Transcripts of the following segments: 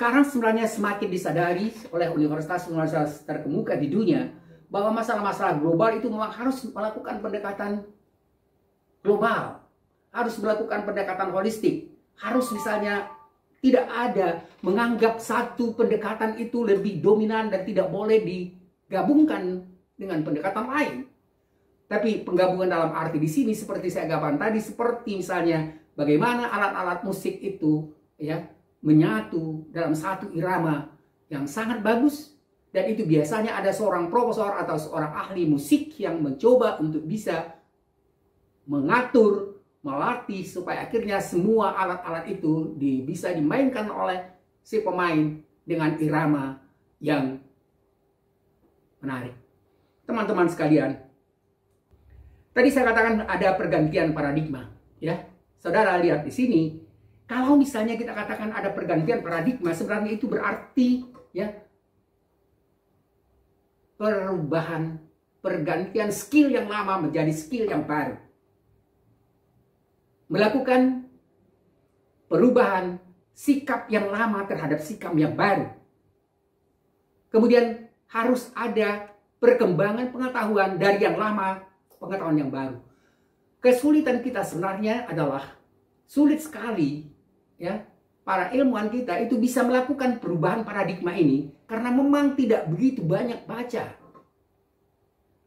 sekarang sebenarnya semakin disadari oleh universitas-universitas terkemuka di dunia bahwa masalah-masalah global itu memang harus melakukan pendekatan global, harus melakukan pendekatan holistik, harus misalnya tidak ada menganggap satu pendekatan itu lebih dominan dan tidak boleh digabungkan dengan pendekatan lain. Tapi penggabungan dalam arti di sini seperti saya gambarkan tadi, seperti misalnya bagaimana alat-alat musik itu ya menyatu dalam satu irama yang sangat bagus, dan itu biasanya ada seorang profesor atau seorang ahli musik yang mencoba untuk bisa mengatur, melatih supaya akhirnya semua alat-alat itu bisa dimainkan oleh si pemain dengan irama yang menarik. Teman-teman sekalian, tadi saya katakan ada pergantian paradigma, ya. Saudara lihat di sini, kalau misalnya kita katakan ada pergantian paradigma, sebenarnya itu berarti ya perubahan, pergantian skill yang lama menjadi skill yang baru. Melakukan perubahan sikap yang lama terhadap sikap yang baru. Kemudian harus ada perkembangan pengetahuan dari yang lama, pengetahuan yang baru. Kesulitan kita sebenarnya adalah sulit sekali ya para ilmuwan kita itu bisa melakukan perubahan paradigma ini karena memang tidak begitu banyak baca.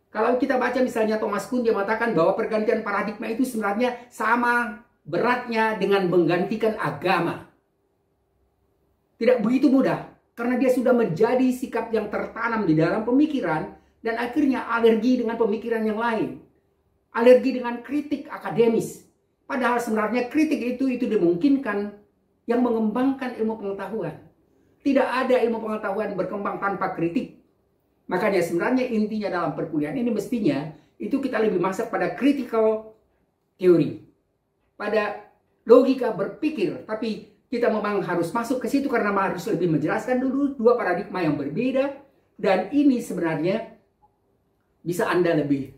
Kalau kita baca misalnya Thomas Kuhn, dia mengatakan bahwa pergantian paradigma itu sebenarnya sama beratnya dengan menggantikan agama. Tidak begitu mudah karena dia sudah menjadi sikap yang tertanam di dalam pemikiran dan akhirnya alergi dengan pemikiran yang lain. Alergi dengan kritik akademis. Padahal sebenarnya kritik itu dimungkinkan yang mengembangkan ilmu pengetahuan. Tidak ada ilmu pengetahuan berkembang tanpa kritik. Makanya sebenarnya intinya dalam perkuliahan ini mestinya itu kita lebih masuk pada critical theory, pada logika berpikir. Tapi kita memang harus masuk ke situ karena harus lebih menjelaskan dulu dua paradigma yang berbeda. Dan ini sebenarnya bisa Anda lebih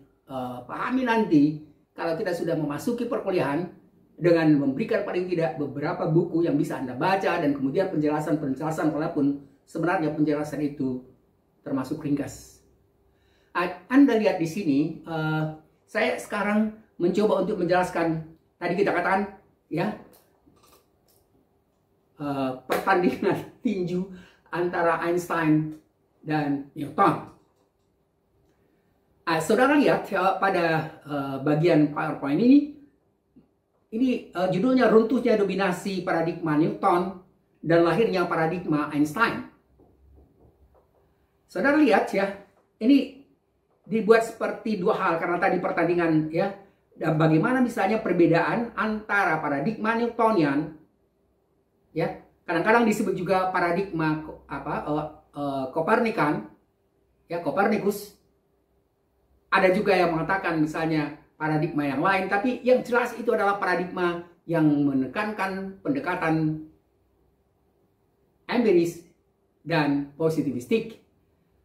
pahami nanti kalau kita sudah memasuki perkuliahan dengan memberikan paling tidak beberapa buku yang bisa Anda baca dan kemudian penjelasan-penjelasan, walaupun sebenarnya penjelasan itu termasuk ringkas. Anda lihat di sini, saya sekarang mencoba untuk menjelaskan tadi kita katakan ya pertandingan tinju antara Einstein dan Newton. Saudara lihat pada bagian PowerPoint ini judulnya runtuhnya dominasi paradigma Newton dan lahirnya paradigma Einstein. Saudara lihat ya, ini dibuat seperti dua hal karena tadi pertandingan ya, dan bagaimana misalnya perbedaan antara paradigma Newtonian ya, kadang-kadang disebut juga paradigma Kopernikan ya, Kopernikus. Ada juga yang mengatakan misalnya paradigma yang lain, tapi yang jelas itu adalah paradigma yang menekankan pendekatan empiris dan positivistik.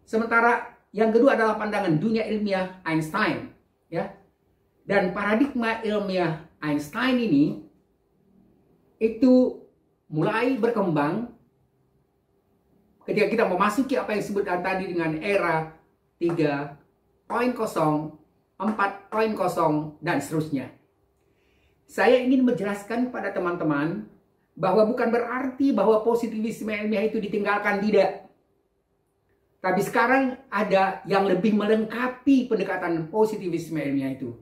Sementara yang kedua adalah pandangan dunia ilmiah Einstein, ya. Dan paradigma ilmiah Einstein ini itu mulai berkembang ketika kita memasuki apa yang disebut tadi dengan era 3.0, 4.0 dan seterusnya. Saya ingin menjelaskan pada teman-teman bahwa bukan berarti bahwa positivisme ilmiah itu ditinggalkan, tidak. Tapi sekarang ada yang lebih melengkapi pendekatan positivisme ilmiah itu.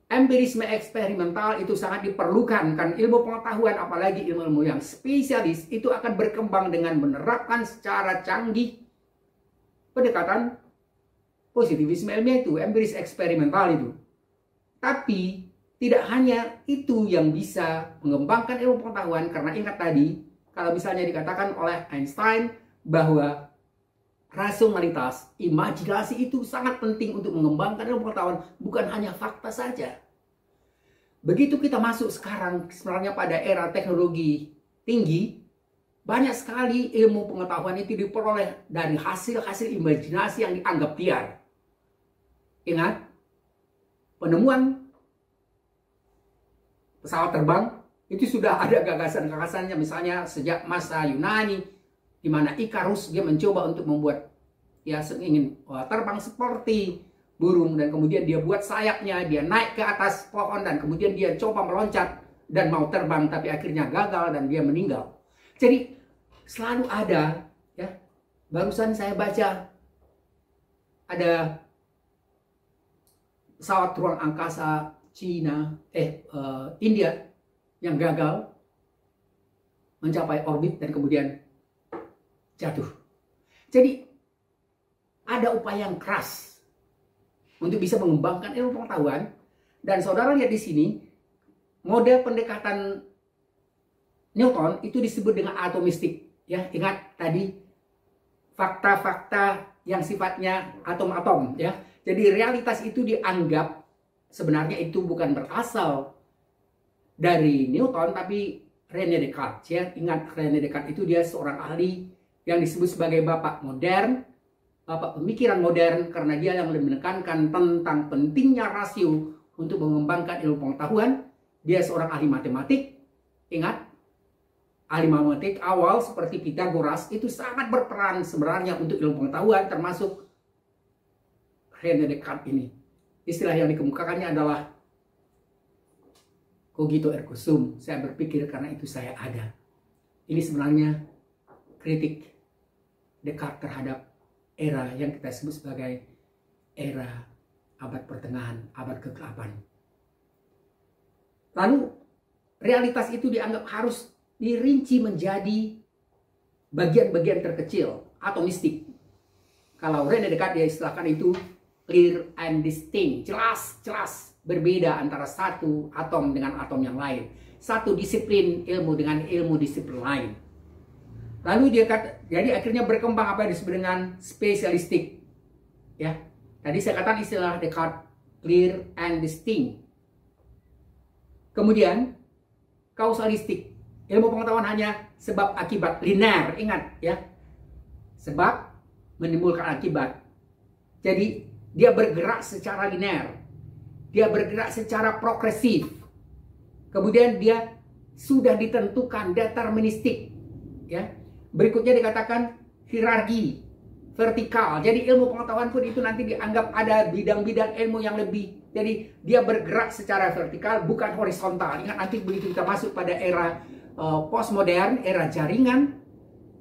Empirisme eksperimental itu sangat diperlukan, kan ilmu pengetahuan apalagi ilmu-ilmu yang spesialis itu akan berkembang dengan menerapkan secara canggih pendekatan positivisme ilmiah itu, empiris eksperimental itu. Tapi tidak hanya itu yang bisa mengembangkan ilmu pengetahuan, karena ingat tadi kalau misalnya dikatakan oleh Einstein bahwa rasionalitas, imajinasi itu sangat penting untuk mengembangkan ilmu pengetahuan, bukan hanya fakta saja. Begitu kita masuk sekarang sebenarnya pada era teknologi tinggi, banyak sekali ilmu pengetahuan itu diperoleh dari hasil-hasil imajinasi yang dianggap liar. Ingat, penemuan pesawat terbang Itu sudah ada gagasan-gagasannya, misalnya sejak masa Yunani, di mana Ikarus dia mencoba untuk membuat, ya ingin terbang seperti burung, dan kemudian dia buat sayapnya, dia naik ke atas pohon, dan kemudian dia coba meloncat dan mau terbang, tapi akhirnya gagal dan dia meninggal. Jadi selalu ada, ya. Barusan saya baca ada pesawat ruang angkasa India yang gagal mencapai orbit dan kemudian jatuh. Jadi ada upaya yang keras untuk bisa mengembangkan ilmu pengetahuan, dan saudara lihat di sini model pendekatan Newton itu disebut dengan atomistik. Ya, ingat tadi fakta-fakta yang sifatnya atom-atom, ya. Jadi realitas itu dianggap sebenarnya itu bukan berasal dari Newton, tapi René Descartes, ya. Ingat, René Descartes itu dia seorang ahli yang disebut sebagai bapak modern, bapak pemikiran modern, karena dia yang menekankan tentang pentingnya rasio untuk mengembangkan ilmu pengetahuan. Dia seorang ahli matematik. Ingat, ahli matematik awal seperti Pythagoras itu sangat berperan sebenarnya untuk ilmu pengetahuan, termasuk René Descartes ini. Istilah yang dikemukakannya adalah cogito ergo sum, saya berpikir karena itu saya ada. Ini sebenarnya kritik Descartes terhadap era yang kita sebut sebagai era abad pertengahan, abad ke-8. Lalu realitas itu dianggap harus dirinci menjadi bagian-bagian terkecil atau mistik. Kalau René Descartes dia istilahkan itu clear and distinct, jelas berbeda antara satu atom dengan atom yang lain, satu disiplin ilmu dengan ilmu disiplin lain. Lalu dia jadi akhirnya berkembang apa yang disebut dengan spesialistik. Ya, tadi saya katakan istilah Descartes clear and distinct. Kemudian kausalistik, ilmu pengetahuan hanya sebab akibat linear. Ingat, ya, sebab menimbulkan akibat. Jadi dia bergerak secara linear, dia bergerak secara progresif. Kemudian dia sudah ditentukan deterministik, ya. Berikutnya dikatakan hierarki vertikal. Jadi ilmu pengetahuan pun itu nanti dianggap ada bidang-bidang ilmu yang lebih. Jadi dia bergerak secara vertikal, bukan horizontal. Ingat, nanti begitu kita masuk pada era postmodern, era jaringan,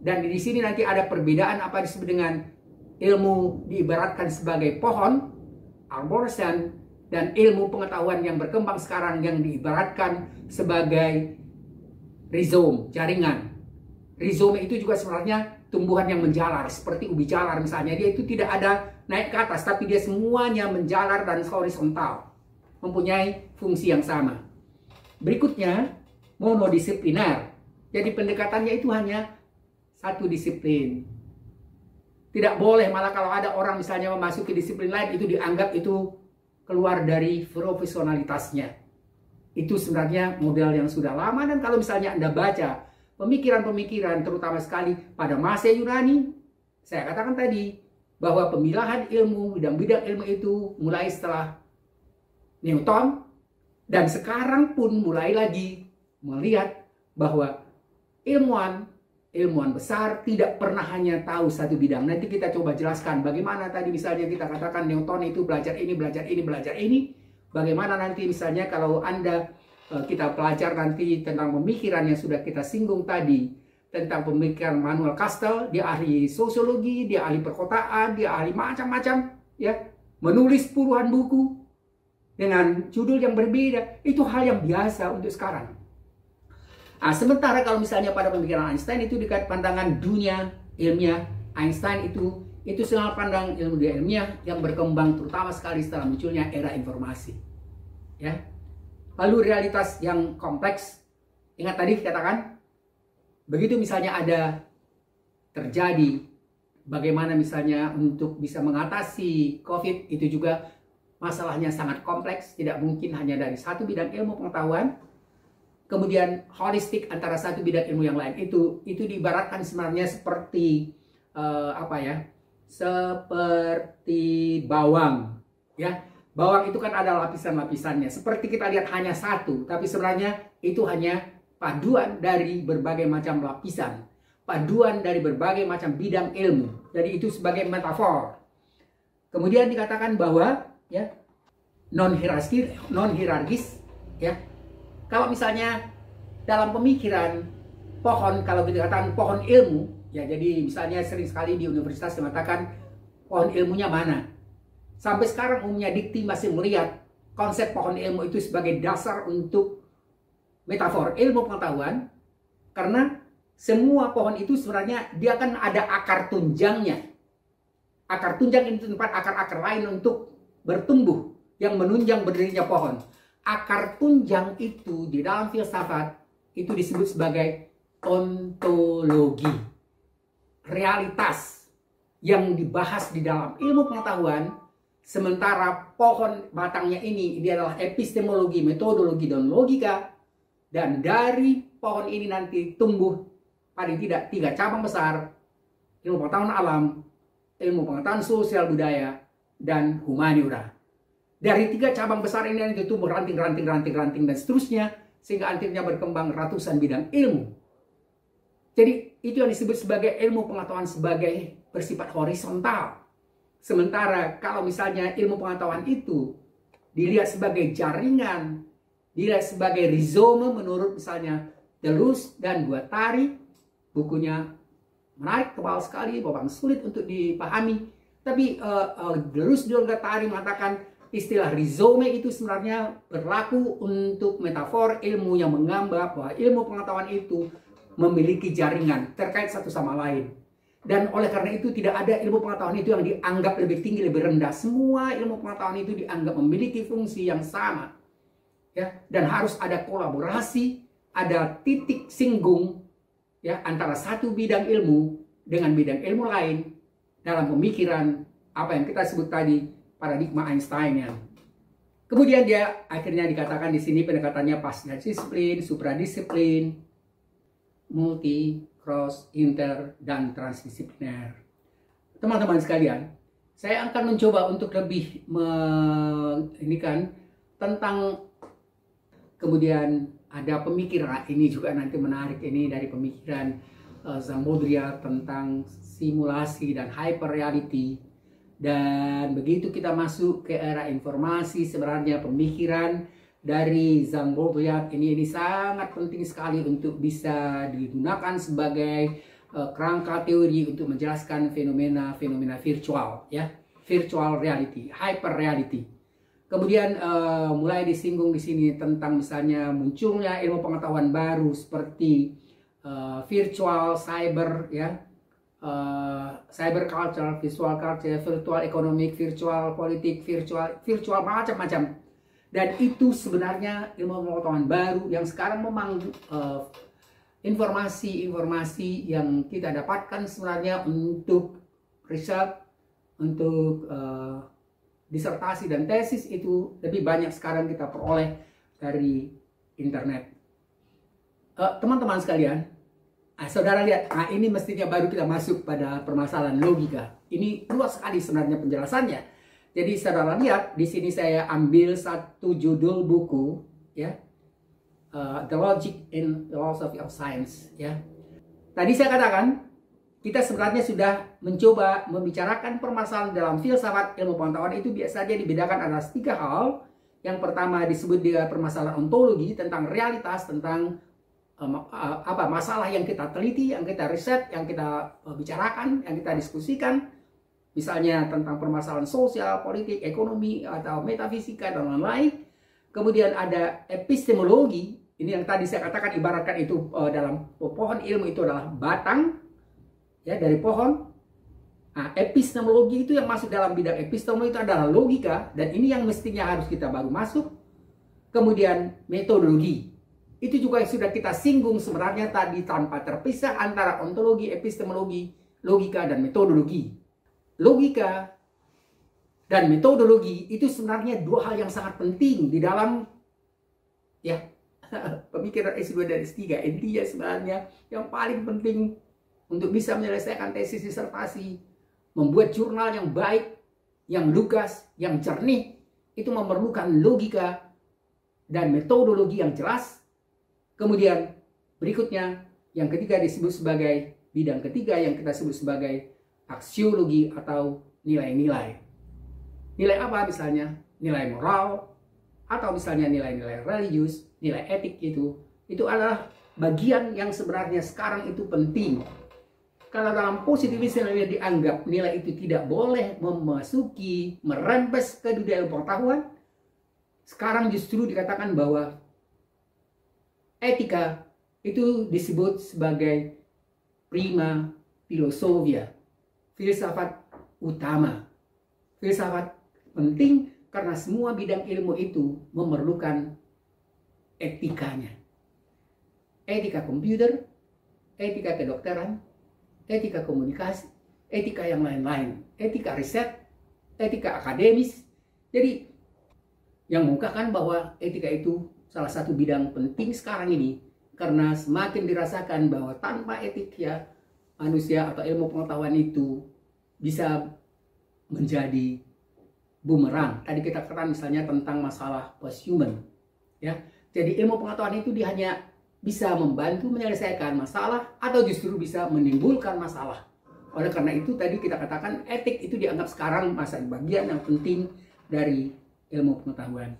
dan di sini nanti ada perbedaan apa disebut dengan ilmu diibaratkan sebagai pohon, arborescent, dan ilmu pengetahuan yang berkembang sekarang yang diibaratkan sebagai rhizome, jaringan. Rhizome itu juga sebenarnya tumbuhan yang menjalar, seperti ubi jalar misalnya. Dia itu tidak ada naik ke atas, tapi dia semuanya menjalar dan horizontal, mempunyai fungsi yang sama. Berikutnya, monodisipliner. Jadi pendekatannya itu hanya satu disiplin. Tidak boleh malah kalau ada orang misalnya memasuki disiplin lain, itu dianggap itu keluar dari profesionalitasnya. Itu sebenarnya model yang sudah lama, dan kalau misalnya Anda baca pemikiran-pemikiran terutama sekali pada masa Yunani, saya katakan tadi bahwa pemilahan ilmu, bidang-bidang ilmu itu mulai setelah Newton, dan sekarang pun mulai lagi melihat bahwa ilmuwan besar tidak pernah hanya tahu satu bidang. Nanti kita coba jelaskan bagaimana tadi misalnya kita katakan Newton itu belajar ini, belajar ini, belajar ini. Bagaimana nanti misalnya kalau Anda kita belajar nanti tentang pemikiran yang sudah kita singgung tadi, tentang pemikiran Manuel Castells, dia ahli sosiologi, dia ahli perkotaan, dia ahli macam-macam, ya, menulis puluhan buku dengan judul yang berbeda. Itu hal yang biasa untuk sekarang. Nah, sementara kalau misalnya pada pemikiran Einstein itu dekat pandangan dunia ilmiah, Einstein itu selalu pandang ilmu dunia ilmiah yang berkembang terutama sekali setelah munculnya era informasi, ya. Lalu realitas yang kompleks, ingat tadi katakan, begitu misalnya ada terjadi, bagaimana misalnya untuk bisa mengatasi COVID, itu juga masalahnya sangat kompleks, tidak mungkin hanya dari satu bidang ilmu pengetahuan. Kemudian holistik antara satu bidang ilmu yang lain itu diibaratkan sebenarnya seperti seperti bawang, ya. Bawang itu kan ada lapisan-lapisannya. Seperti kita lihat hanya satu, tapi sebenarnya itu hanya paduan dari berbagai macam lapisan, paduan dari berbagai macam bidang ilmu. Jadi itu sebagai metafor. Kemudian dikatakan bahwa ya non hierarkis ya. Kalau misalnya dalam pemikiran pohon, kalau kita katakan pohon ilmu ya, jadi misalnya sering sekali di universitas mengatakan pohon ilmunya mana. Sampai sekarang umumnya dikti masih melihat konsep pohon ilmu itu sebagai dasar untuk metafor ilmu pengetahuan, karena semua pohon itu sebenarnya dia kan ada akar tunjangnya. Akar tunjang itu tempat akar-akar lain untuk bertumbuh yang menunjang berdirinya pohon. Akar tunjang itu di dalam filsafat itu disebut sebagai ontologi. Realitas yang dibahas di dalam ilmu pengetahuan, sementara pohon batangnya ini dia adalah epistemologi, metodologi, dan logika. Dan dari pohon ini nanti tumbuh paling tidak 3 cabang besar: ilmu pengetahuan alam, ilmu pengetahuan sosial budaya, dan humaniora. Dari 3 cabang besar ini nanti tumbuh ranting, dan seterusnya, sehingga akhirnya berkembang ratusan bidang ilmu. Jadi itu yang disebut sebagai ilmu pengetahuan sebagai bersifat horizontal. Sementara kalau misalnya ilmu pengetahuan itu dilihat sebagai jaringan, dilihat sebagai rizome menurut misalnya Deleuze dan Guattari, bukunya menarik, tebal sekali, bahkan sulit untuk dipahami. Tapi Deleuze dan Guattari mengatakan istilah rizome itu sebenarnya berlaku untuk metafor ilmu yang menggambar bahwa ilmu pengetahuan itu memiliki jaringan terkait satu sama lain. Dan oleh karena itu tidak ada ilmu pengetahuan itu yang dianggap lebih tinggi, lebih rendah. Semua ilmu pengetahuan itu dianggap memiliki fungsi yang sama. Ya, dan harus ada kolaborasi, ada titik singgung ya antara satu bidang ilmu dengan bidang ilmu lain dalam pemikiran apa yang kita sebut tadi paradigma Einsteinian. Kemudian dia akhirnya dikatakan di sini pendekatannya pasdisiplin, supradisiplin, multi, cross, inter, dan transdisipliner. Teman-teman sekalian, saya akan mencoba untuk lebih ini tentang, kemudian ada pemikiran ini juga nanti menarik, ini dari pemikiran Jean Baudrillard tentang simulasi dan hyperreality. Dan begitu kita masuk ke era informasi, sebenarnya pemikiran dari Jean Baudrillard ini sangat penting sekali untuk bisa digunakan sebagai kerangka teori untuk menjelaskan fenomena virtual, ya, virtual reality, hyper reality. Kemudian mulai disinggung di sini tentang misalnya munculnya ilmu pengetahuan baru seperti virtual cyber, ya, cyber culture, visual culture, virtual economic, virtual politik, virtual macam-macam. Dan itu sebenarnya ilmu pengetahuan baru yang sekarang memang informasi-informasi yang kita dapatkan sebenarnya untuk riset, untuk disertasi dan tesis itu lebih banyak sekarang kita peroleh dari internet. Teman-teman sekalian, saudara lihat, ini mestinya baru kita masuk pada permasalahan logika. Ini luas sekali sebenarnya penjelasannya. Jadi saudara lihat, di sini saya ambil satu judul buku, ya, The Logic in Philosophy of Science. Ya, tadi saya katakan kita sebenarnya sudah mencoba membicarakan permasalahan dalam filsafat ilmu pengetahuan itu biasanya dibedakan atas 3 hal. Yang pertama disebut dengan permasalahan ontologi, tentang realitas, tentang apa masalah yang kita teliti, yang kita riset, yang kita bicarakan, yang kita diskusikan. Misalnya tentang permasalahan sosial, politik, ekonomi, atau metafisika, dan lain-lain. Kemudian ada epistemologi. Ini yang tadi saya katakan, ibaratkan itu dalam pohon ilmu itu adalah batang, ya, dari pohon. Nah, epistemologi itu yang masuk dalam bidang epistemologi itu adalah logika. Dan ini yang mestinya harus kita baru masuk. Kemudian metodologi. Itu juga yang sudah kita singgung sebenarnya tadi tanpa terpisah antara ontologi, epistemologi, logika, dan metodologi. Logika dan metodologi itu sebenarnya 2 hal yang sangat penting di dalam, ya, pemikiran S2 dan S3. Intinya sebenarnya yang paling penting untuk bisa menyelesaikan tesis disertasi, membuat jurnal yang baik, yang lugas, yang jernih, itu memerlukan logika dan metodologi yang jelas. Kemudian Berikutnya, yang ketiga disebut sebagai bidang ketiga yang kita sebut sebagai aksiologi atau nilai-nilai. Nilai apa misalnya? Nilai moral, atau misalnya nilai-nilai religius, nilai etik itu adalah bagian yang sebenarnya sekarang itu penting. Kalau dalam positivisme dianggap nilai itu tidak boleh memasuki, merembes ke dunia pengetahuan, sekarang justru dikatakan bahwa etika itu disebut sebagai prima filosofia, filsafat utama. Filsafat penting karena semua bidang ilmu itu memerlukan etikanya. Etika komputer, etika kedokteran, etika komunikasi, etika yang lain-lain, etika riset, etika akademis. Jadi yang mengungkapkan bahwa etika itu salah satu bidang penting sekarang ini, karena semakin dirasakan bahwa tanpa etik ya manusia atau ilmu pengetahuan itu bisa menjadi bumerang. Tadi kita katakan misalnya tentang masalah posthuman, ya. Jadi ilmu pengetahuan itu dia hanya bisa membantu menyelesaikan masalah atau justru bisa menimbulkan masalah. Oleh karena itu tadi kita katakan etik itu dianggap sekarang bagian yang penting dari ilmu pengetahuan.